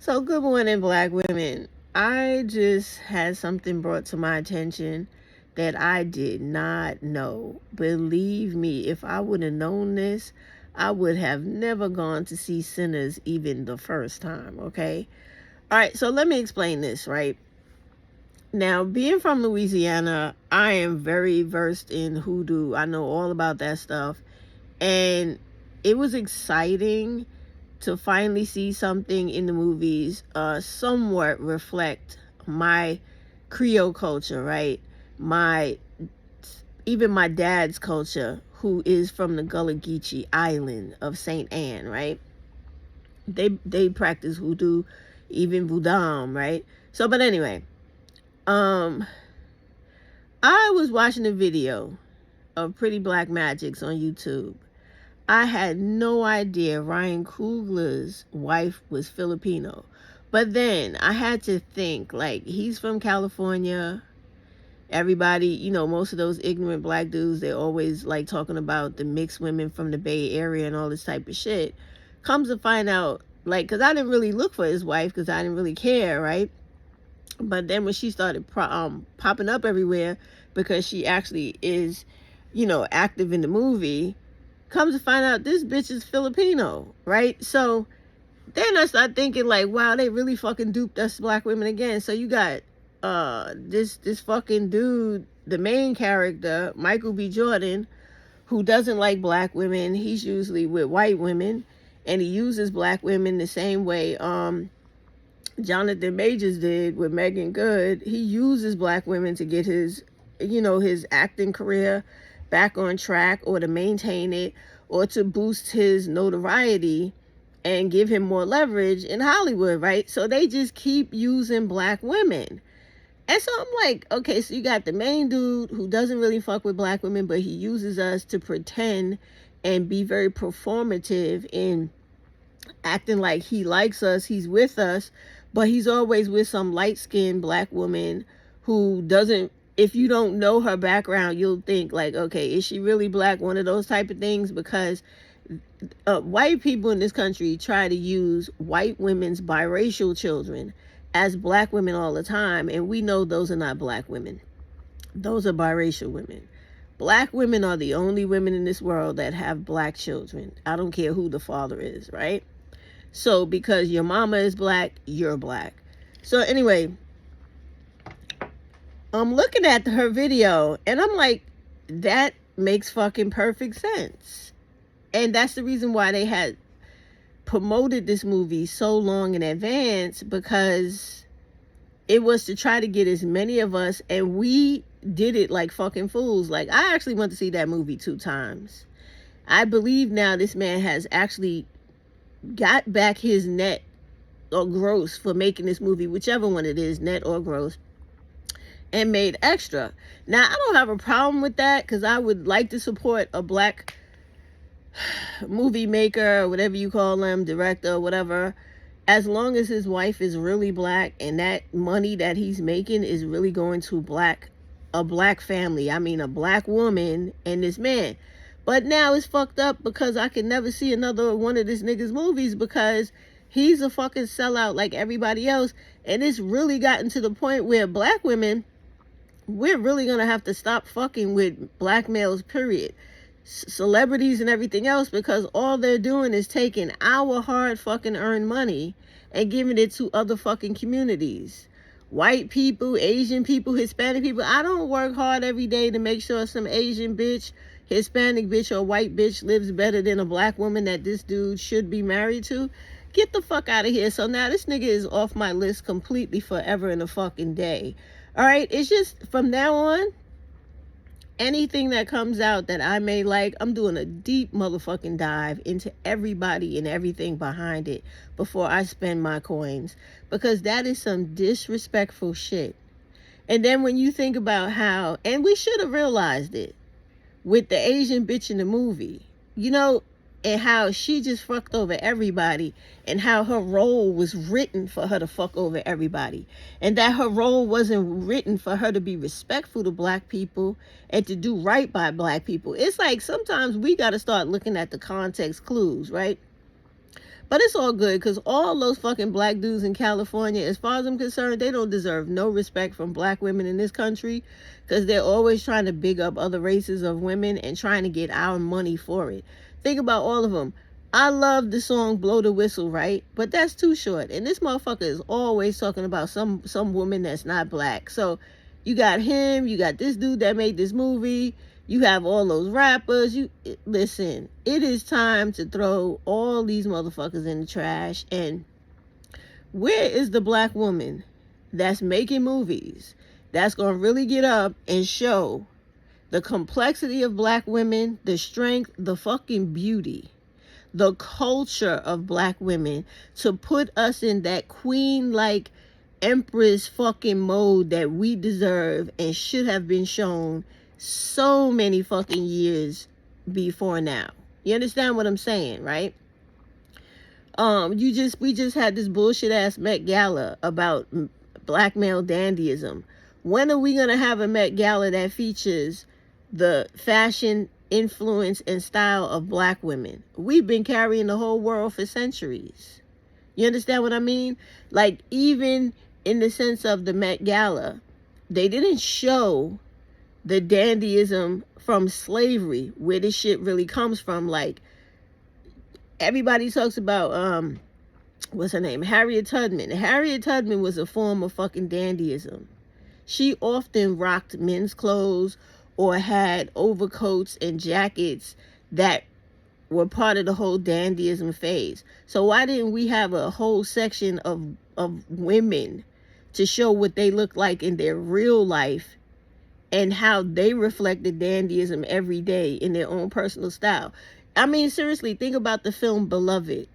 So, good morning, Black women. I just had something brought to my attention that I did not know. Believe me, if I would have known this, I would have never gone to see Sinners even the first time, okay? All right, so let me explain this, right? Now, being from Louisiana, I am very versed in hoodoo. I know all about that stuff. And it was exciting to finally see something in the movies somewhat reflect my Creole culture, right? My even my dad's culture, who is from the Gullah Geechee island of Saint Anne, right? They practice hoodoo, even voodoo, right? So, but anyway, um, I was watching a video of Pretty Black Magics on YouTube. I had no idea Ryan Cougler's wife was Filipino. But then I had to think, like, he's from California. Everybody, most of those ignorant black dudes, they're always like talking about the mixed women from the Bay Area and all this type of shit. Comes to find out, like, because I didn't really look for his wife because I didn't really care, right? But then when she started popping up everywhere because she actually is, active in the movie, comes to find out this bitch is Filipino, right? So then I start thinking like, wow, they really fucking duped us black women again. So you got this fucking dude, the main character, Michael B. Jordan, who doesn't like black women. He's usually with white women, and he uses black women the same way Jonathan Majors did with Megan Good. He uses black women to get his acting career back on track, or to maintain it, or to boost his notoriety and give him more leverage in Hollywood, right? So they just keep using black women. And so I'm like, okay, so you got the main dude who doesn't really fuck with black women, but he uses us to pretend and be very performative in acting like he likes us, he's with us, but he's always with some light-skinned black woman who doesn't, if you don't know her background, you'll think like, okay, is she really black? One of those type of things, because white people in this country try to use white women's biracial children as black women all the time, and we know those are not black women. Those are biracial women. Black women are the only women in this world that have black children. I don't care who the father is, right? So because your mama is black, you're black. So anyway, I'm looking at her video and I'm like, that makes fucking perfect sense. And that's the reason why they had promoted this movie so long in advance, because it was to try to get as many of us, and we did it like fucking fools. Like, I actually went to see that movie 2 times. I believe now this man has actually got back his net or gross for making this movie, whichever one it is, net or gross, and made extra. Now, I don't have a problem with that, because I would like to support a black movie maker, or whatever you call them, director, whatever, as long as his wife is really black and that money that he's making is really going to a black family. I mean, a black woman and this man. But now it's fucked up because I can never see another one of this nigga's movies, because he's a fucking sellout like everybody else. And it's really gotten to the point where black women, we're really gonna have to stop fucking with black males, period. Celebrities and everything else, because all they're doing is taking our hard fucking earned money and giving it to other fucking communities. White people, Asian people, Hispanic people. I don't work hard every day to make sure some Asian bitch, Hispanic bitch, or white bitch lives better than a black woman that this dude should be married to. Get the fuck out of here. So now this nigga is off my list completely, forever and a fucking day. All right, it's just from now on, anything that comes out that I may like, I'm doing a deep motherfucking dive into everybody and everything behind it before I spend my coins, because that is some disrespectful shit. And then when you think about how, and we should have realized it with the Asian bitch in the movie, and how she just fucked over everybody, and how her role was written for her to fuck over everybody, and that her role wasn't written for her to be respectful to black people and to do right by black people. It's like sometimes we got to start looking at the context clues, right? But it's all good because all those fucking black dudes in California, as far as I'm concerned, they don't deserve no respect from black women in this country because they're always trying to big up other races of women and trying to get our money for it. Think about all of them. I love the song Blow the Whistle, right? But that's too short. And this motherfucker is always talking about some woman that's not black. So you got him, you got this dude that made this movie, you have all those rappers. Listen, it is time to throw all these motherfuckers in the trash. And where is the black woman that's making movies that's going to really get up and show the complexity of black women, the strength, the fucking beauty, the culture of black women, to put us in that queen-like empress fucking mode that we deserve and should have been shown so many fucking years before now. You understand what I'm saying, right? We just had this bullshit ass Met Gala about black male dandyism. When are we gonna have a Met Gala that features the fashion, influence, and style of black women? We've been carrying the whole world for centuries. You understand what I mean? Like, even in the sense of the Met Gala, they didn't show the dandyism from slavery, where this shit really comes from. Like, everybody talks about what's her name, Harriet Tubman. Harriet Tubman was a form of fucking dandyism. She often rocked men's clothes or had overcoats and jackets that were part of the whole dandyism phase. So why didn't we have a whole section of women to show what they look like in their real life and how they reflected dandyism every day in their own personal style? I mean, seriously, think about the film Beloved.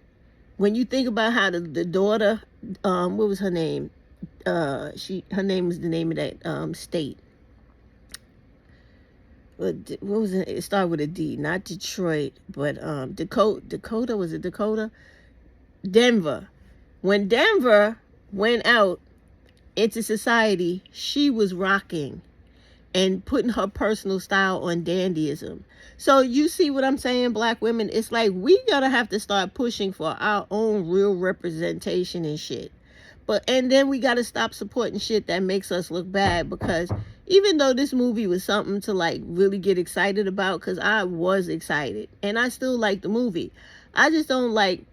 When you think about how the daughter, what was her name? Her name was the name of that state. What was it? It started with a D, not Detroit, but Dakota. Was it Dakota? Denver. When Denver went out into society, she was rocking and putting her personal style on dandyism. So you see what I'm saying, black women? It's like we gotta have to start pushing for our own real representation and shit. And then we gotta stop supporting shit that makes us look bad, because even though this movie was something to like really get excited about, because I was excited and I still like the movie, I just don't like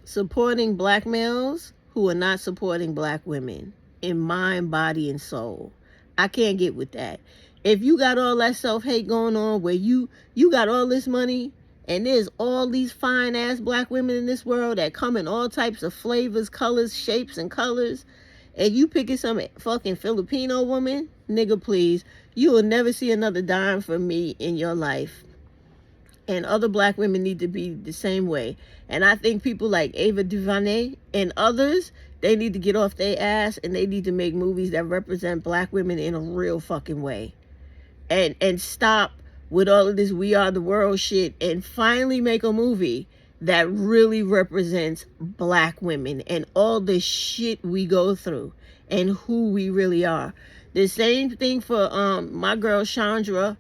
supporting black males who are not supporting black women in mind, body, and soul. I can't get with that. If you got all that self-hate going on, where you got all this money and there's all these fine ass black women in this world that come in all types of flavors, colors, shapes, and colors, and you picking some fucking Filipino woman, nigga, please, you will never see another dime from me in your life. And other black women need to be the same way. And I think people like Ava DuVernay and others, they need to get off their ass and they need to make movies that represent black women in a real fucking way. And stop with all of this We Are the World shit and finally make a movie that really represents black women and all the shit we go through and who we really are. The same thing for my girl Chandra.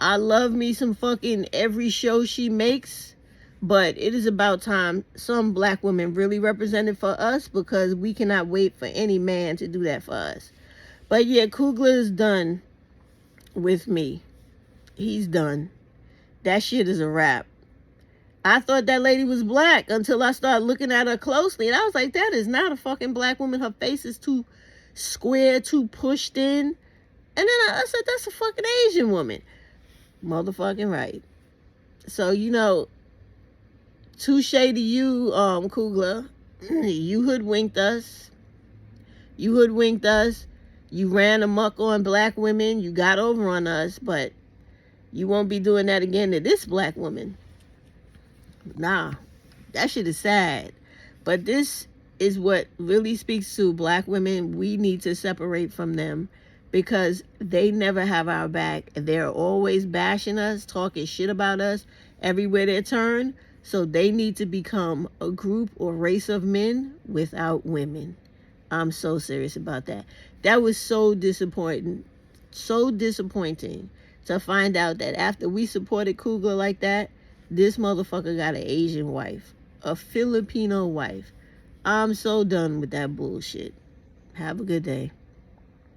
I love me some fucking every show she makes, but it is about time some black women really represented for us, because we cannot wait for any man to do that for us. But yeah, Cougler is done with me. He's done. That shit is a wrap. I thought that lady was black until I started looking at her closely, and I was like, that is not a fucking black woman. Her face is too square, too pushed in. And then I said, that's a fucking Asian woman. Motherfucking right. So, touche to you, Cougler. You hoodwinked us. You ran amok on black women. You got over on us, but you won't be doing that again to this black woman. Nah, that shit is sad. But this is what really speaks to black women. We need to separate from them, because they never have our back. They're always bashing us, talking shit about us everywhere they turn. So they need to become a group or race of men without women. I'm so serious about that. That was so disappointing to find out that after we supported Cougler like that, this motherfucker got an Asian wife. a Filipino wife. I'm so done with that bullshit. Have a good day.